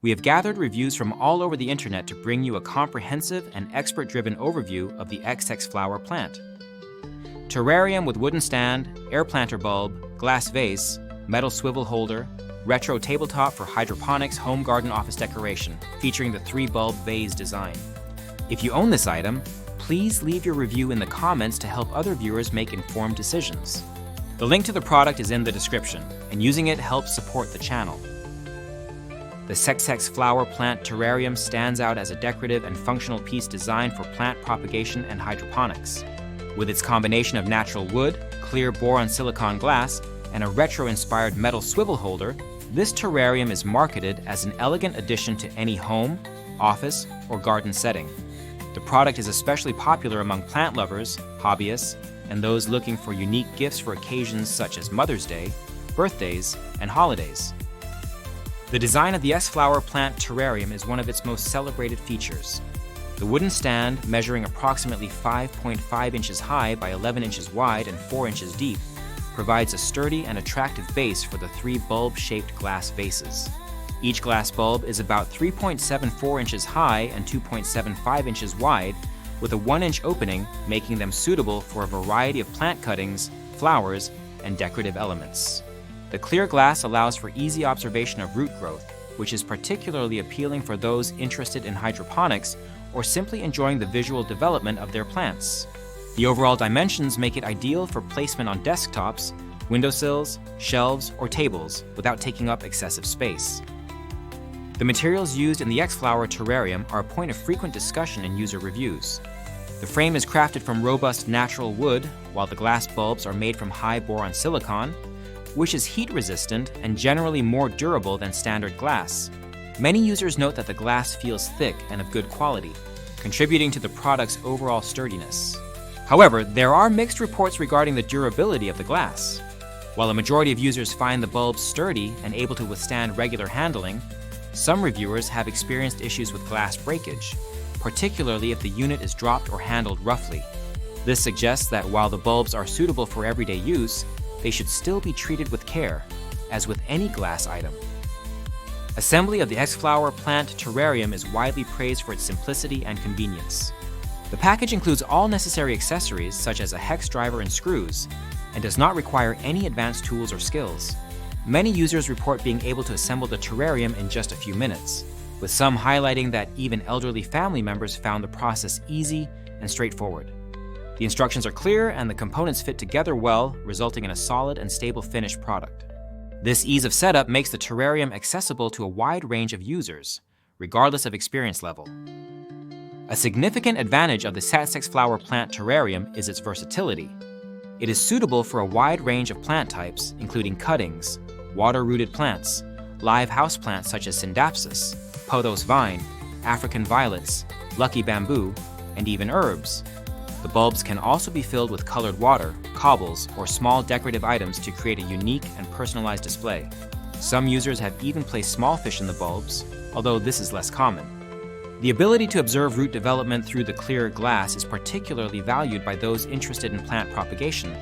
We have gathered reviews from all over the internet to bring you a comprehensive and expert-driven overview of the XXXFLOWER plant. Terrarium with wooden stand, air planter bulb, glass vase, metal swivel holder, retro tabletop for hydroponics home garden office decoration, featuring the 3-bulb vase design. If you own this item, please leave your review in the comments to help other viewers make informed decisions. The link to the product is in the description, and using it helps support the channel. The XXXFLOWER Plant Terrarium stands out as a decorative and functional piece designed for plant propagation and hydroponics. With its combination of natural wood, clear boron silicon glass, and a retro-inspired metal swivel holder, this terrarium is marketed as an elegant addition to any home, office, or garden setting. The product is especially popular among plant lovers, hobbyists, and those looking for unique gifts for occasions such as Mother's Day, birthdays, and holidays. The design of the XXXFLOWER Plant Terrarium is one of its most celebrated features. The wooden stand, measuring approximately 5.5 inches high by 11 inches wide and 4 inches deep, provides a sturdy and attractive base for the 3 bulb-shaped glass vases. Each glass bulb is about 3.74 inches high and 2.75 inches wide, with a 1-inch opening, making them suitable for a variety of plant cuttings, flowers, and decorative elements. The clear glass allows for easy observation of root growth, which is particularly appealing for those interested in hydroponics or simply enjoying the visual development of their plants. The overall dimensions make it ideal for placement on desktops, windowsills, shelves, or tables without taking up excessive space. The materials used in the XXXFLOWER Terrarium are a point of frequent discussion in user reviews. The frame is crafted from robust natural wood, while the glass bulbs are made from high boron silicon, which is heat-resistant and generally more durable than standard glass. Many users note that the glass feels thick and of good quality, contributing to the product's overall sturdiness. However, there are mixed reports regarding the durability of the glass. While a majority of users find the bulbs sturdy and able to withstand regular handling, some reviewers have experienced issues with glass breakage, particularly if the unit is dropped or handled roughly. This suggests that while the bulbs are suitable for everyday use, they should still be treated with care, as with any glass item. Assembly of the XXXFLOWER Plant Terrarium is widely praised for its simplicity and convenience. The package includes all necessary accessories such as a hex driver and screws, and does not require any advanced tools or skills. Many users report being able to assemble the terrarium in just a few minutes, with some highlighting that even elderly family members found the process easy and straightforward. The instructions are clear and the components fit together well, resulting in a solid and stable finished product. This ease of setup makes the terrarium accessible to a wide range of users, regardless of experience level. A significant advantage of the XXXFLOWER Plant Terrarium is its versatility. It is suitable for a wide range of plant types, including cuttings, water-rooted plants, live houseplants such as Scindapsus, pothos vine, African violets, lucky bamboo, and even herbs. The bulbs can also be filled with colored water, cobbles, or small decorative items to create a unique and personalized display. Some users have even placed small fish in the bulbs, although this is less common. The ability to observe root development through the clear glass is particularly valued by those interested in plant propagation,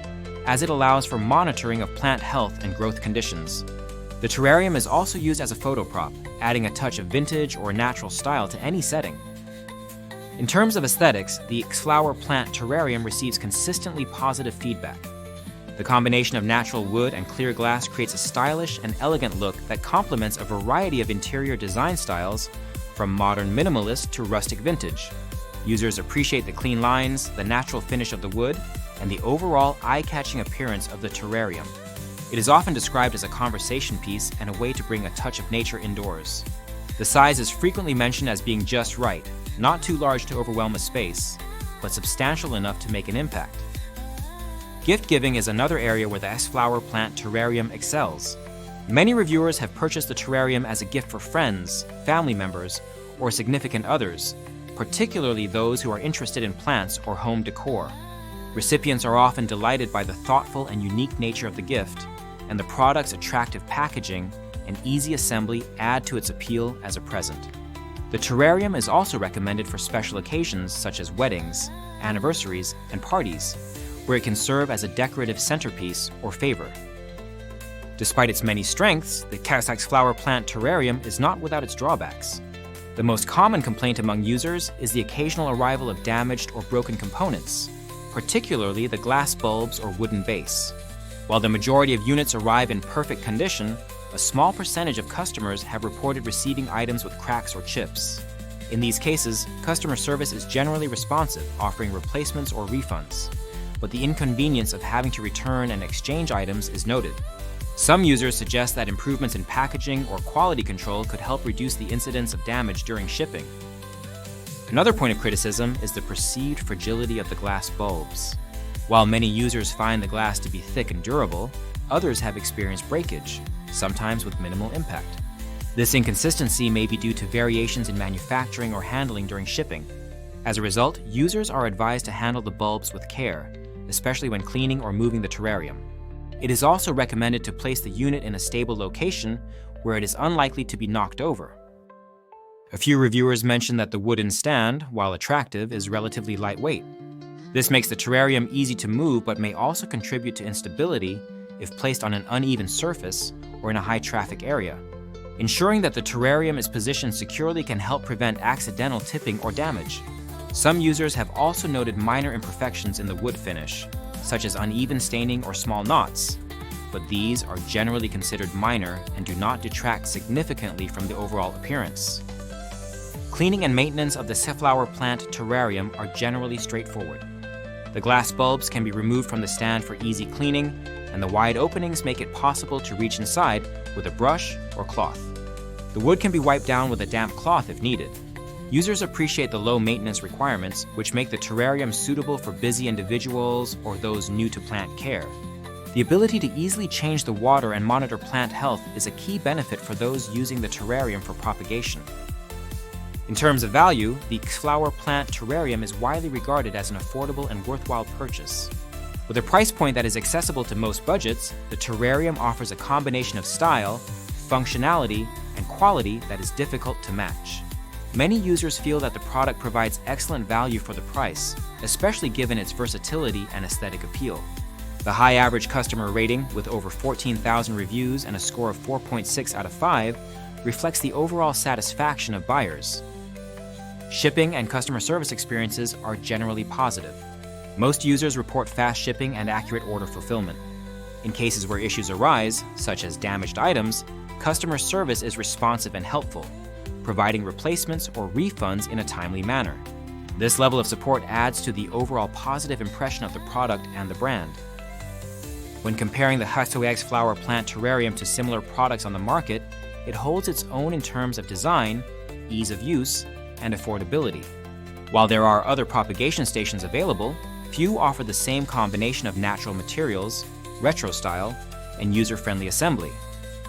as it allows for monitoring of plant health and growth conditions. The terrarium is also used as a photo prop, adding a touch of vintage or natural style to any setting. In terms of aesthetics, the XXXFLOWER Plant Terrarium receives consistently positive feedback. The combination of natural wood and clear glass creates a stylish and elegant look that complements a variety of interior design styles, from modern minimalist to rustic vintage. Users appreciate the clean lines, the natural finish of the wood, and the overall eye-catching appearance of the terrarium. It is often described as a conversation piece and a way to bring a touch of nature indoors. The size is frequently mentioned as being just right, not too large to overwhelm a space, but substantial enough to make an impact. Gift giving is another area where the XXXFLOWER Plant Terrarium excels. Many reviewers have purchased the terrarium as a gift for friends, family members, or significant others, particularly those who are interested in plants or home decor. Recipients are often delighted by the thoughtful and unique nature of the gift, and the product's attractive packaging and easy assembly add to its appeal as a present. The terrarium is also recommended for special occasions such as weddings, anniversaries, and parties, where it can serve as a decorative centerpiece or favor. Despite its many strengths, the XXXFLOWER Plant Terrarium is not without its drawbacks. The most common complaint among users is the occasional arrival of damaged or broken components, particularly the glass bulbs or wooden base. While the majority of units arrive in perfect condition, a small percentage of customers have reported receiving items with cracks or chips. In these cases, customer service is generally responsive, offering replacements or refunds, but the inconvenience of having to return and exchange items is noted. Some users suggest that improvements in packaging or quality control could help reduce the incidence of damage during shipping. Another point of criticism is the perceived fragility of the glass bulbs. While many users find the glass to be thick and durable, others have experienced breakage, sometimes with minimal impact. This inconsistency may be due to variations in manufacturing or handling during shipping. As a result, users are advised to handle the bulbs with care, especially when cleaning or moving the terrarium. It is also recommended to place the unit in a stable location where it is unlikely to be knocked over. A few reviewers mention that the wooden stand, while attractive, is relatively lightweight. This makes the terrarium easy to move but may also contribute to instability if placed on an uneven surface or in a high-traffic area. Ensuring that the terrarium is positioned securely can help prevent accidental tipping or damage. Some users have also noted minor imperfections in the wood finish, such as uneven staining or small knots, but these are generally considered minor and do not detract significantly from the overall appearance. Cleaning and maintenance of the XXXFLOWER Plant Terrarium are generally straightforward. The glass bulbs can be removed from the stand for easy cleaning, and the wide openings make it possible to reach inside with a brush or cloth. The wood can be wiped down with a damp cloth if needed. Users appreciate the low maintenance requirements, which make the terrarium suitable for busy individuals or those new to plant care. The ability to easily change the water and monitor plant health is a key benefit for those using the terrarium for propagation. In terms of value, the XXXFLOWER Plant Terrarium is widely regarded as an affordable and worthwhile purchase. With a price point that is accessible to most budgets, the terrarium offers a combination of style, functionality, and quality that is difficult to match. Many users feel that the product provides excellent value for the price, especially given its versatility and aesthetic appeal. The high average customer rating, with over 14,000 reviews and a score of 4.6 out of 5, reflects the overall satisfaction of buyers. Shipping and customer service experiences are generally positive. Most users report fast shipping and accurate order fulfillment. In cases where issues arise, such as damaged items, customer service is responsive and helpful, providing replacements or refunds in a timely manner. This level of support adds to the overall positive impression of the product and the brand. When comparing the XXXFLOWER Plant Terrarium to similar products on the market, it holds its own in terms of design, ease of use, and affordability. While there are other propagation stations available, few offer the same combination of natural materials, retro style, and user-friendly assembly.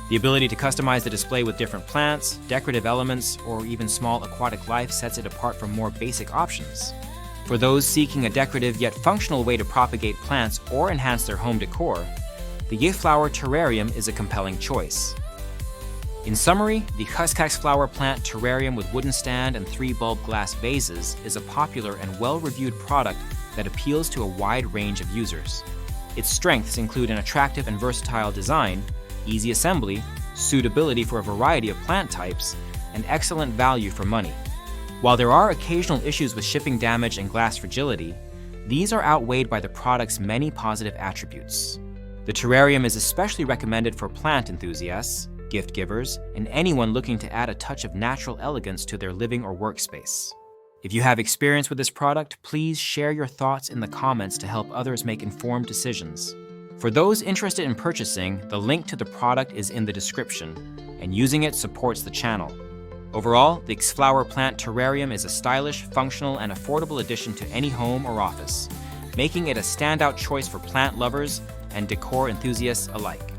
The ability to customize the display with different plants, decorative elements, or even small aquatic life sets it apart from more basic options. For those seeking a decorative yet functional way to propagate plants or enhance their home decor, the XXXFLOWER Terrarium is a compelling choice. In summary, the XXXFLOWER Plant Terrarium with wooden stand and 3 bulb glass vases is a popular and well-reviewed product that appeals to a wide range of users. Its strengths include an attractive and versatile design, easy assembly, suitability for a variety of plant types, and excellent value for money. While there are occasional issues with shipping damage and glass fragility, these are outweighed by the product's many positive attributes. The terrarium is especially recommended for plant enthusiasts, gift givers, and anyone looking to add a touch of natural elegance to their living or workspace. If you have experience with this product, please share your thoughts in the comments to help others make informed decisions. For those interested in purchasing, the link to the product is in the description, and using it supports the channel. Overall, the XXXFLOWER Plant Terrarium is a stylish, functional, and affordable addition to any home or office, making it a standout choice for plant lovers and decor enthusiasts alike.